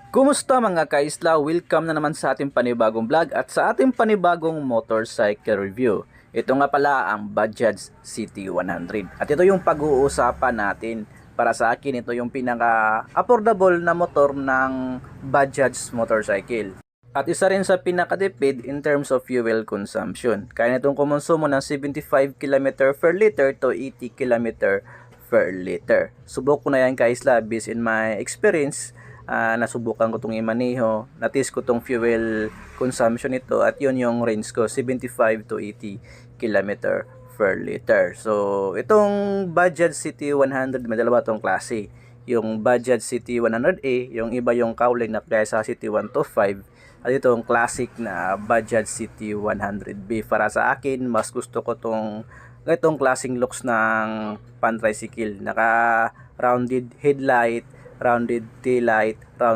Kumusta mga kaisla? Welcome na naman sa ating panibagong vlog at sa ating panibagong motorcycle review. Ito nga pala ang Bajaj CT100. At ito yung pag-uusapan natin. Para sa akin, ito yung pinaka-affordable na motor ng Bajaj motorcycle. At isa rin sa pinakatipid in terms of fuel consumption. Kaya nitong kumonsumo ng 75 km per liter to 80 km per liter. Subok ko na yan kaisla based in my experience. Nasubukan ko itong imaneho, natis ko itong fuel consumption nito at yun yung range ko, 75 to 80 km per liter. So, itong Bajaj CT100, may dalawa itong klase. Yung Bajaj CT100A, yung iba yung cowling na kaya sa CT125, at itong classic na Bajaj CT100B. Para sa akin, mas gusto ko itong klaseng looks ng pan-tricycle. Naka-rounded headlight, rounded taillight,